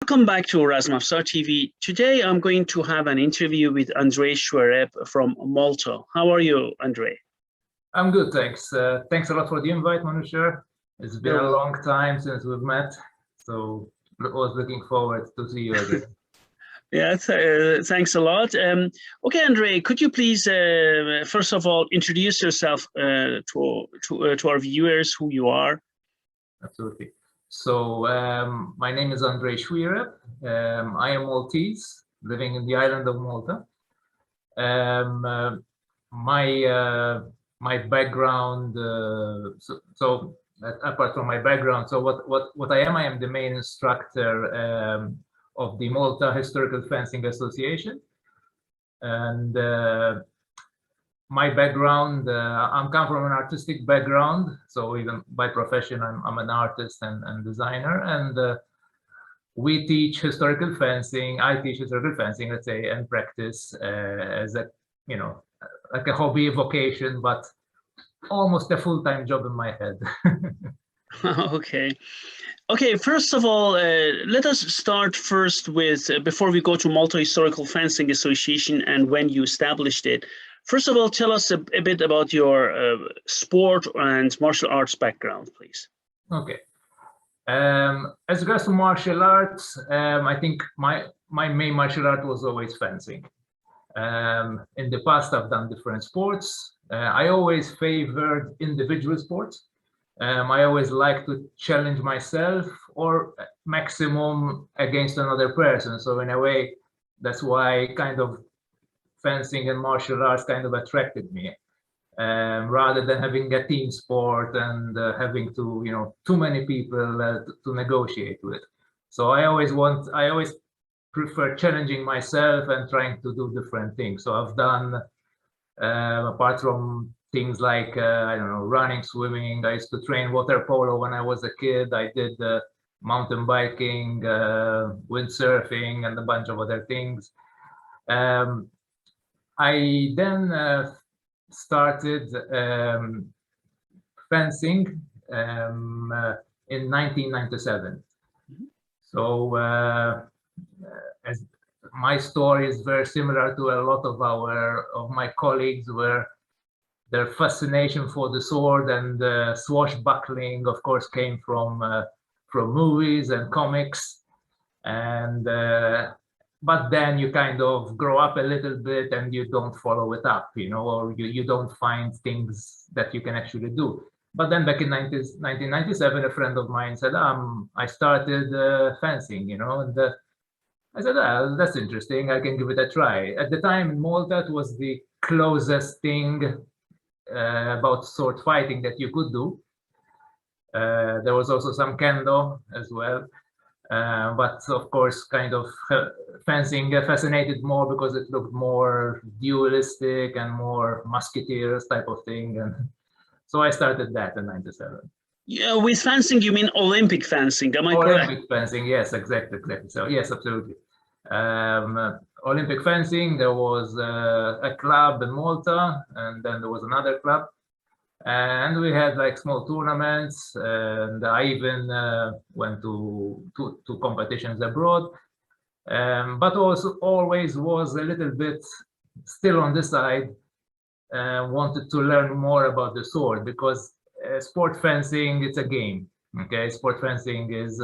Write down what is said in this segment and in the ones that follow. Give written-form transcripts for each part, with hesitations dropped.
Welcome back to Razmafsar TV. Today I'm going to have an interview with Andrei Xuereb from Malta. How are you, Andrei? I'm good, thanks. Thanks a lot for the invite, Manusher. It's been a long time since we've met, so I was looking forward to see you again. Yeah, thanks a lot. Okay, Andrei, could you please, first of all, introduce yourself to our viewers, who you are? Absolutely. So my name is Andrei Xuereb. I am Maltese, living in the island of Malta. My background, so apart from my background, so what I am the main instructor of the Malta Historical Fencing Association. And my background, I'm come from an artistic background, so even by profession, I'm an artist and designer, and we teach historical fencing. I teach historical fencing, let's say, and practice as a, like a hobby, a vocation, but almost a full-time job in my head. Okay, first of all, let us start first with, before we go to Malta Historical Fencing Association and when you established it, first of all, tell us a bit about your sport and martial arts background, please. Okay. As regards to martial arts, I think my main martial art was always fencing. In the past, I've done different sports. I always favored individual sports. I always like to challenge myself or maximum against another person. So in a way, that's why kind of fencing and martial arts kind of attracted me, rather than having a team sport and having to, too many people to negotiate with. So I always prefer challenging myself and trying to do different things. So I've done, apart from things like, I don't know, running, swimming, I used to train water polo when I was a kid. I did mountain biking, windsurfing, and a bunch of other things. I then started fencing in 1997. So as my story is very similar to a lot of my colleagues, where their fascination for the sword and swashbuckling, of course, came from movies and comics, and but then you kind of grow up a little bit and you don't follow it up, or you don't find things that you can actually do. But then back in 1997, a friend of mine said, I started fencing, and I said, that's interesting, I can give it a try. At the time in Malta, it was the closest thing about sword fighting that you could do. There was also some kendo as well. But of course, kind of fencing fascinated more because it looked more dualistic and more musketeers type of thing. And so I started that in 97. Yeah, with fencing, you mean Olympic fencing, am I correct? Olympic fencing, yes, exactly. So yes, absolutely. Olympic fencing, there was a club in Malta, and then there was another club. And we had like small tournaments, and I even went to competitions abroad, but also always was a little bit still on the side, wanted to learn more about the sword, because sport fencing, it's a game, okay? Sport fencing is,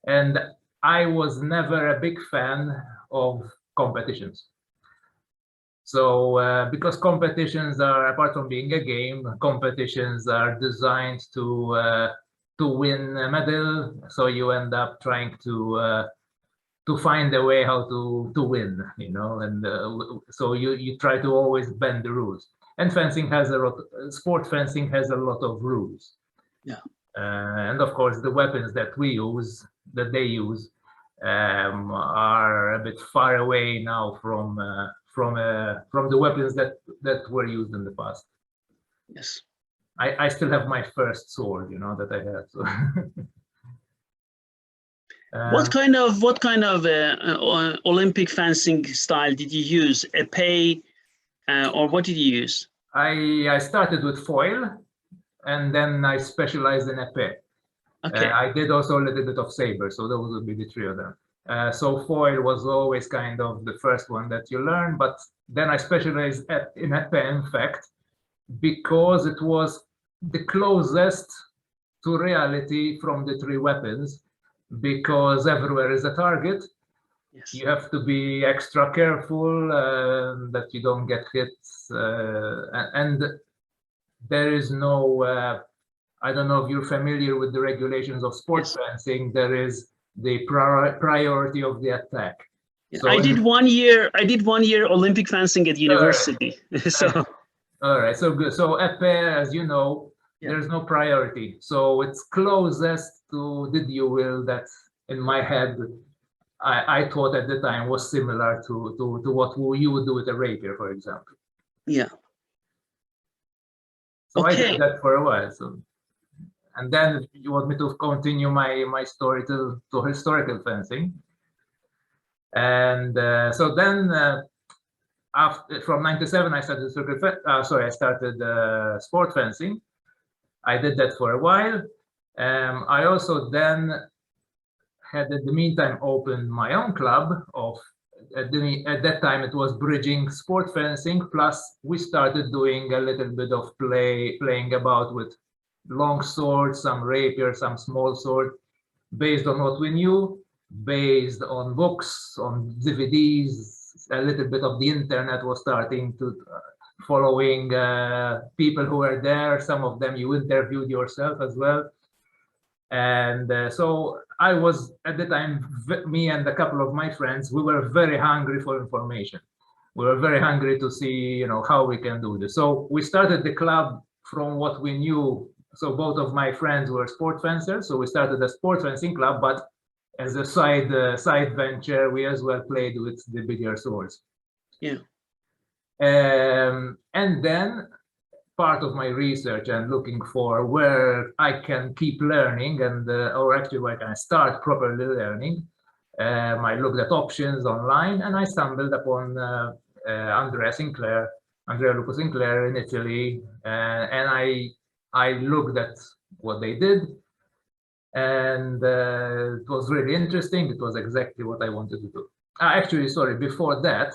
and I was never a big fan of competitions. So because competitions are, apart from being a game, competitions are designed to win a medal. So you end up trying to find a way how to win, and so you try to always bend the rules. And fencing has sport fencing has a lot of rules. Yeah. And of course, the weapons that they use, are a bit far away now from the weapons that were used in the past. Yes. I still have my first sword, that I had. So. What kind of Olympic fencing style did you use? Épée, or what did you use? I started with foil, and then I specialized in épée. Okay. I did also a little bit of saber, so those would be the three of them. So foil was always kind of the first one that you learn, but then I specialized in FISAS, in fact, because it was the closest to reality from the three weapons, because everywhere is a target. Yes. You have to be extra careful that you don't get hit, and there is no, I don't know if you're familiar with the regulations of sports fencing, there is the priority of the attack. So I did 1 year. I did 1 year Olympic fencing at university. So all right, so good. So FISAS, as you know, there's no priority. So it's closest to the duel that in my head I thought at the time was similar to what you would do with a rapier, for example. Yeah. So I did that for a while. So, and then you want me to continue my story to historical fencing. And so then after, from 97, I started sport fencing. I did that for a while. I also then had, in the meantime, opened my own club of, at that time it was bridging sport fencing, plus we started doing a little bit of playing about with longsword, some rapier, some small sword, based on what we knew, based on books, on DVDs, a little bit of the internet was starting to following people who were there. Some of them you interviewed yourself as well. And so I was, at the time, me and a couple of my friends, we were very hungry for information. We were very hungry to see, you know, how we can do this. So we started the club from what we knew. So both of my friends were sport fencers. So we started a sport fencing club, but as a side venture, we as well played with the bigger swords. Yeah. And then part of my research and looking for where I can keep learning and or actually where I can start properly learning. I looked at options online and I stumbled upon Andrea Lupo Sinclair in Italy, and I looked at what they did, and it was really interesting. It was exactly what I wanted to do. Actually, sorry, before that,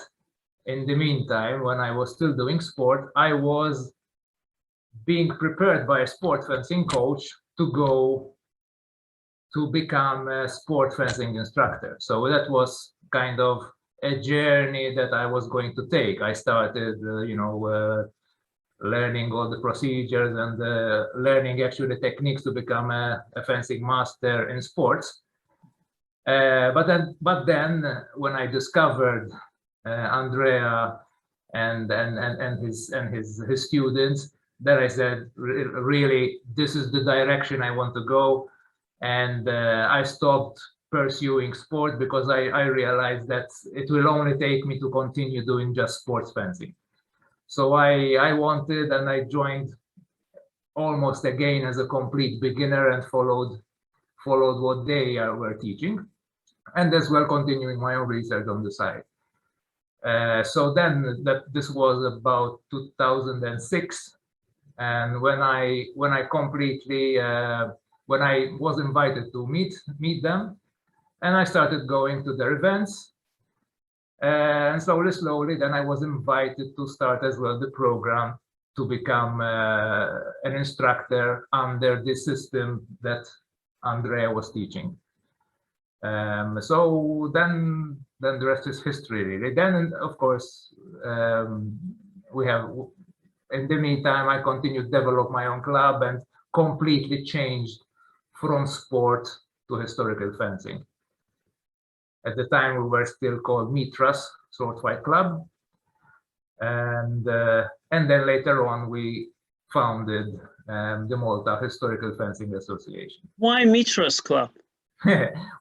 in the meantime, when I was still doing sport, I was being prepared by a sport fencing coach to go to become a sport fencing instructor. So that was kind of a journey that I was going to take. I started, learning all the procedures and learning actually the techniques to become a fencing master in sports. But then when I discovered Andrea and his students, then I said, really, this is the direction I want to go. And I stopped pursuing sport because I realized that it will only take me to continue doing just sports fencing. So I wanted, and I joined almost again as a complete beginner and followed what they were teaching, and as well continuing my own research on the side. So then this was about 2006, and when I completely when I was invited to meet them, and I started going to their events, and slowly then I was invited to start as well the program to become an instructor under the system that Andrea was teaching. So then the rest is history, really. Then, of course, we have, in the meantime, I continued to develop my own club and completely changed from sport to historical fencing. At the time, we were still called Mithras Swordfight Club. And then later on, we founded the Malta Historical Fencing Association. Why Mithras Club?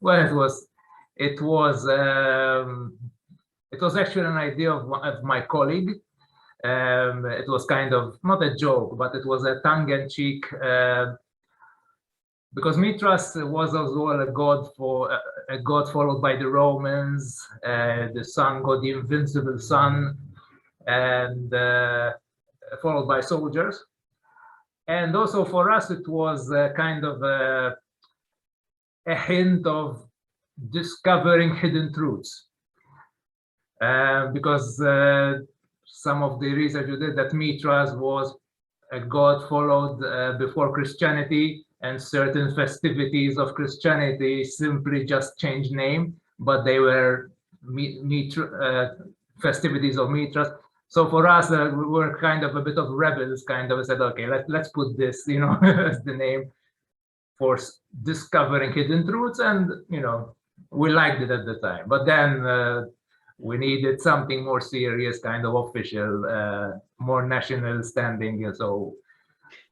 Well, it was actually an idea of my colleague. It was kind of not a joke, but it was a tongue-in-cheek, because Mithras was as well a god followed by the Romans, the sun god, the invincible sun, and followed by soldiers. And also for us, it was kind of a hint of discovering hidden truths. Because some of the research you did that Mithras was a god followed before Christianity, and certain festivities of Christianity simply just changed name, but they were festivities of Mithras. So for us, we were kind of a bit of rebels, kind of said, okay, let's put this, you know, as the name for discovering hidden truths, and you know, we liked it at the time. But then we needed something more serious, kind of official, more national standing. And so,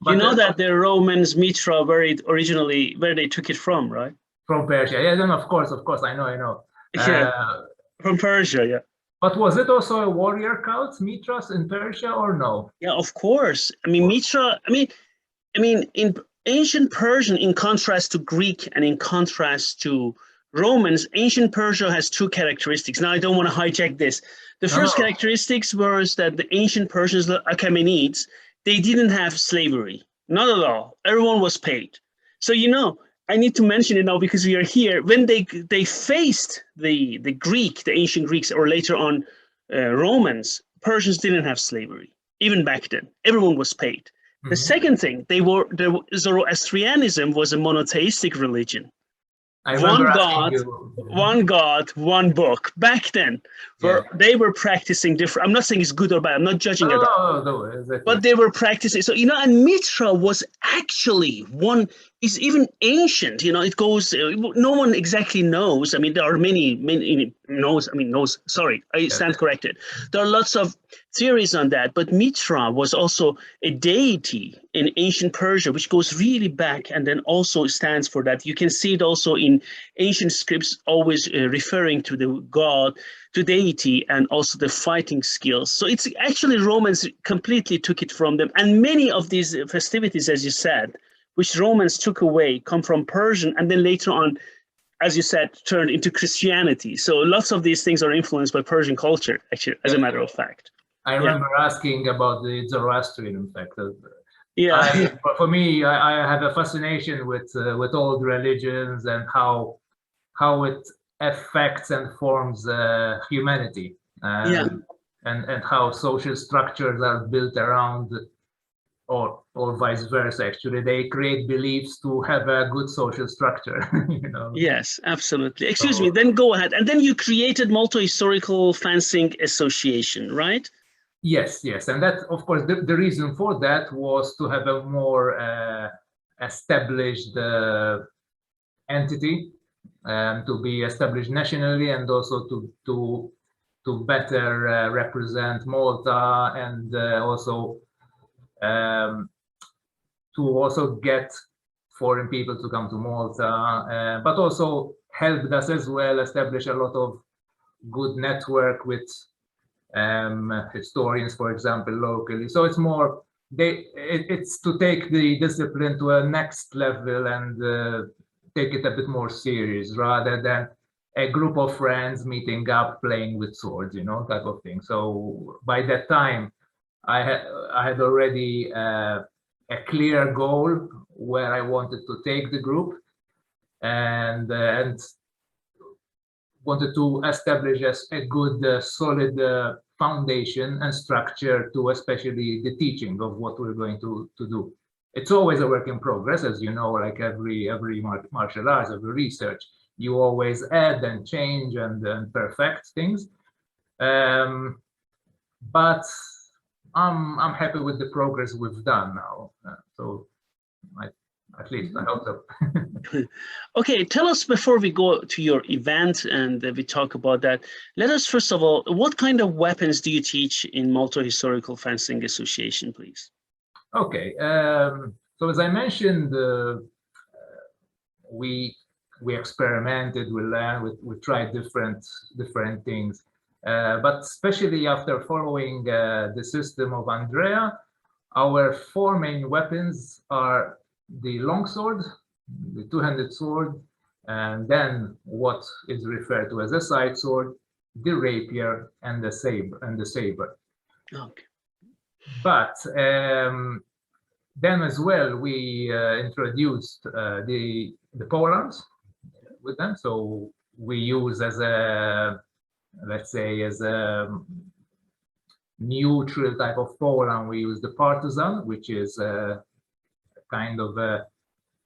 you know that the Romans Mithra where they took it from, right? From Persia, yeah, then of course, I know. Yeah, from Persia, yeah. But was it also a warrior cult, Mithras in Persia, or no? Yeah, of course. I mean, Mithra. I mean, in ancient Persian, in contrast to Greek and in contrast to Romans, ancient Persia has two characteristics. Now, I don't want to hijack this. The first characteristics was that the ancient Persians, the Achaemenids, they didn't have slavery. Not at all. Everyone was paid. So, you know, I need to mention it now because we are here. When they faced the ancient Greeks, or later on Romans, Persians didn't have slavery. Even back then, everyone was paid. Mm-hmm. The second thing, Zoroastrianism was a monotheistic religion. One God, one book. Back then, they were practicing different. I'm not saying it's good or bad. I'm not judging at all. No, exactly. But they were practicing. So, you know, and Mithra was actually is even ancient. You know, it goes, no one exactly knows. I mean, there are many knows. Sorry, I stand corrected. There are lots of theories on that. But Mithra was also a deity in ancient Persia, which goes really back and then also stands for that. You can see it also in ancient scripts, always referring to the god, to deity, and also the fighting skills. So it's actually Romans completely took it from them. And many of these festivities, as you said, which Romans took away, come from Persian, and then later on, as you said, turned into Christianity. So lots of these things are influenced by Persian culture, actually, as a matter of fact. I remember asking about the Zoroastrian, in fact. Yeah. For me, I have a fascination with old religions and how it affects and forms humanity, and how social structures are built around, or vice versa. Actually, they create beliefs to have a good social structure. You know. Yes, absolutely. Excuse me. Then go ahead. And then you created Malta Historical Fencing Association, right? Yes, and that, of course, the reason for that was to have a more established entity, to be established nationally, and also to better represent Malta, and also to also get foreign people to come to Malta, but also helped us as well establish a lot of good network with historians, for example, locally. So it's more, it's to take the discipline to a next level and take it a bit more serious, rather than a group of friends meeting up, playing with swords, you know, type of thing. So by that time, I had already a clear goal where I wanted to take the group, and wanted to establish a good, solid foundation and structure to especially the teaching of what we're going to do. It's always a work in progress, as you know, like every martial arts, every research, you always add and change and perfect things. But I'm happy with the progress we've done now. So at least I hope so. Okay, tell us, before we go to your event and we talk about that, let us first of all, what kind of weapons do you teach in Malta Historical Fencing Association, please? Okay, so as I mentioned, we experimented, we learned, we tried different things, but especially after following the system of Andrea, our four main weapons are the longsword, the two-handed sword, and then what is referred to as a side sword, the rapier, and the saber. Okay. But then as well, we introduced the polearms with them. So we use as a, let's say, as a neutral type of pole, and we use the Partizan, which is a kind of a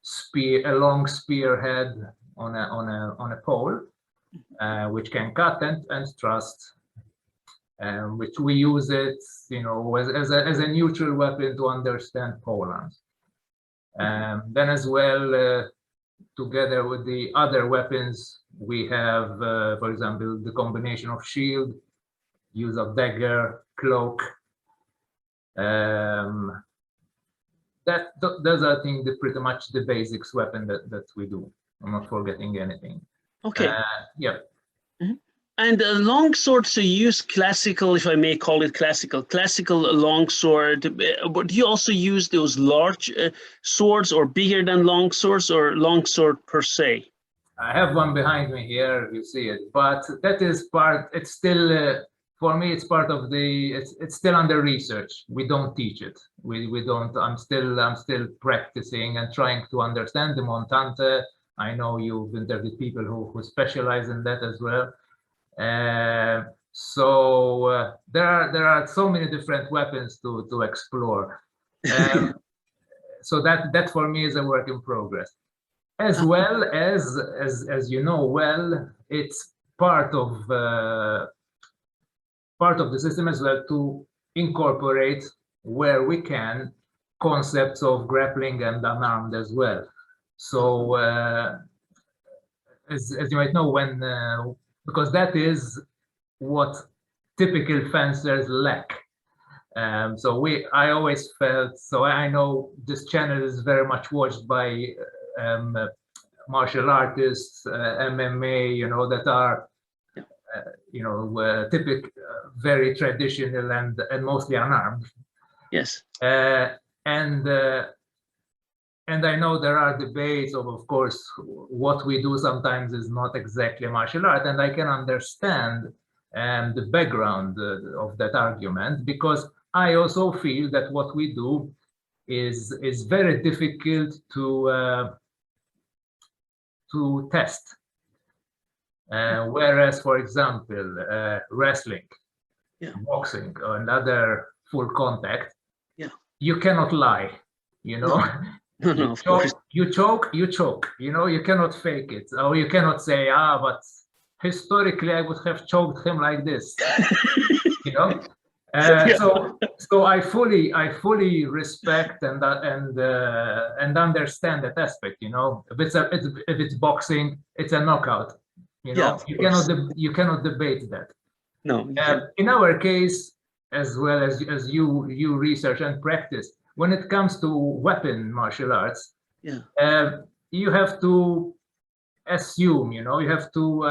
spear, a long spearhead on a pole, which can cut and thrust, which we use it, you know, as a neutral weapon to understand polearms. Then as well, together with the other weapons, we have, for example, the combination of shield, use of dagger, cloak. Those are, I think, pretty much the basics weapon that we do. I'm not forgetting anything. Okay. Yeah. Mm-hmm. And longsword, so you use classical, if I may call it classical longsword. But do you also use those large swords, or bigger than longswords, or longsword per se? I have one behind me here, you see it, but that is part, it's still, for me, it's part of the, it's still under research. We don't teach it. We don't, I'm still practicing and trying to understand the montante. I know you've interviewed people who specialize in that as well. So there are so many different weapons to explore. So that for me is a work in progress. As well as you know well, it's part of the system as well to incorporate, where we can, concepts of grappling and unarmed as well. So as you might know, when because that is what typical fencers lack. So I always felt, so I know this channel is very much watched by martial artists, MMA, you know, that are, you know, typical, very traditional and mostly unarmed. Yes. And I know there are debates of course, what we do sometimes is not exactly martial art, and I can understand the background of that argument, because I also feel that what we do is very difficult to test. Whereas, for example, wrestling, boxing, or another full contact, you cannot lie, you know. No, of course. You choke, you know, you cannot fake it, or you cannot say, but historically I would have choked him like this, you know. So I fully respect and understand that aspect, you know. If it's boxing, it's a knockout, you know. You cannot debate that. No. In our case, as well as you research and practice, when it comes to weapon martial arts, you have to assume, you know, you have to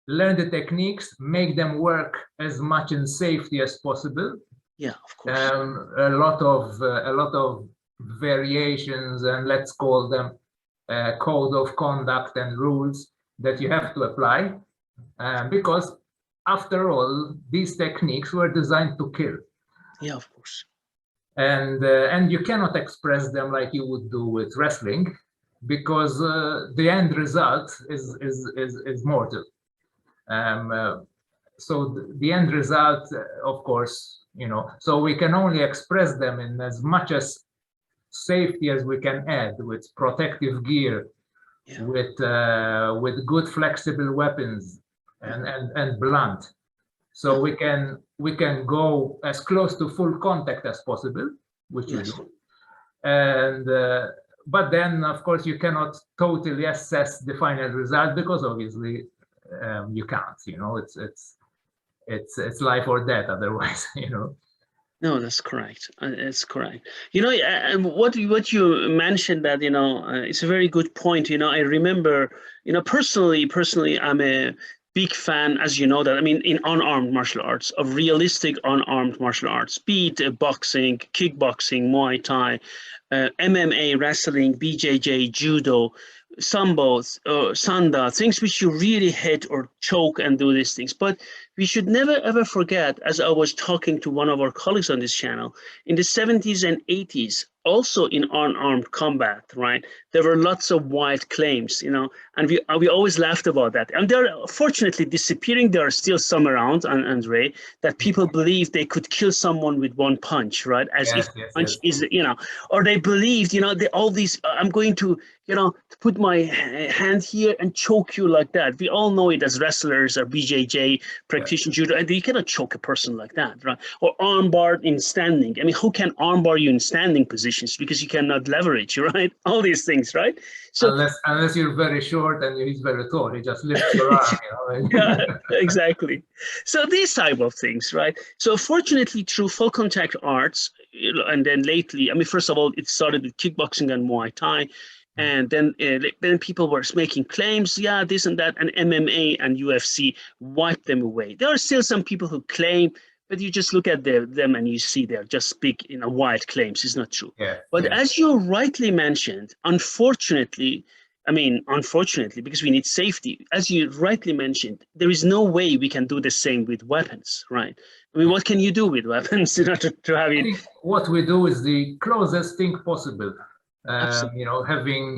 learn the techniques, make them work as much in safety as possible. Yeah, of course. A lot of variations, and let's call them code of conduct and rules that you have to apply, because after all, these techniques were designed to kill. Yeah, of course. And you cannot express them like you would do with wrestling, because the end result is mortal. So the end result, of course, you know, so we can only express them in as much as safety as we can add, with protective gear, with good flexible weapons, and blunt. So we can go as close to full contact as possible, which we do. And but then, of course, you cannot totally assess the final result, because obviously you can't. You know, it's life or death otherwise. You know. No, that's correct. It's correct. You know, what you mentioned, that, you know, it's a very good point. You know, I remember, you know, personally, I'm a big fan, as you know, that, I mean, in unarmed martial arts, of realistic unarmed martial arts, be it boxing, kickboxing, Muay Thai, MMA, wrestling, BJJ, judo, sambos, sanda, things which you really hit or choke and do these things. But we should never ever forget, as I was talking to one of our colleagues on this channel, in the 70s and 80s, also in unarmed combat, right? There were lots of wild claims, you know, and we always laughed about that. And they're fortunately disappearing. There are still some around, Andrei, that people believe they could kill someone with one punch, right? As if punch is, you know, or they believed, you know, all these, I'm going to, you know, put my hand here and choke you like that. We all know it as wrestlers or BJJ practitioners, judo, and you cannot choke a person like that, right? Or armbar in standing. I mean, who can armbar you in standing positions because you cannot leverage, right? All these things, right? So unless you're very short and he's very tall, he just lifts your arm, you know? Yeah, exactly. So these type of things, right? So fortunately, through full contact arts, you know, and then lately, I mean, first of all, it started with kickboxing and Muay Thai. And then people were making claims, yeah, this and that, and MMA and UFC wiped them away. There are still some people who claim, but you just look at them and you see they're just big, you know, wild claims. It's not true. But as you rightly mentioned, unfortunately, because we need safety, as you rightly mentioned, there is no way we can do the same with weapons, right? I mean, what can you do with weapons in order to have it? I think what we do is the closest thing possible. You know, having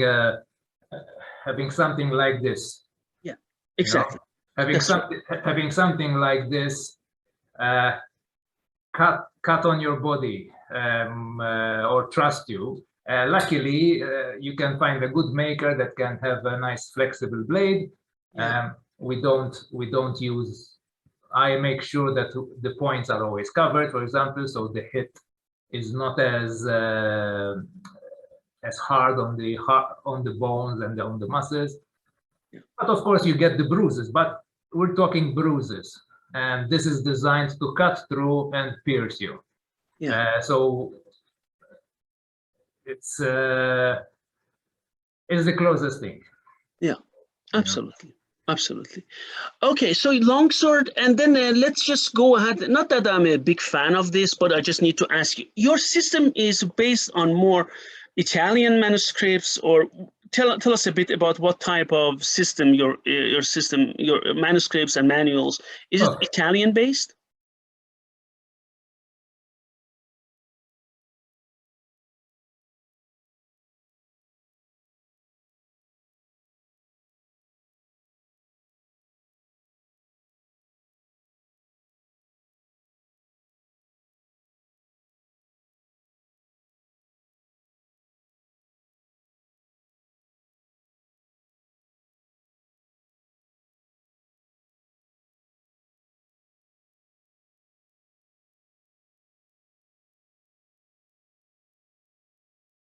something like this. Yeah, exactly. You know, having something like this cut on your body or trust you. Luckily, you can find a good maker that can have a nice flexible blade. We don't use. I make sure that the points are always covered, for example, so the hit is not as hard on the bones and on the muscles. But of course you get the bruises, but we're talking bruises, and this is designed to cut through and pierce you. So it's the closest thing. Yeah, absolutely. Absolutely. Okay, so longsword, and then let's just go ahead. Not that I'm a big fan of this, but I just need to ask you, your system is based on more Italian manuscripts, or tell us a bit about what type of system your manuscripts and manuals, is it Italian based?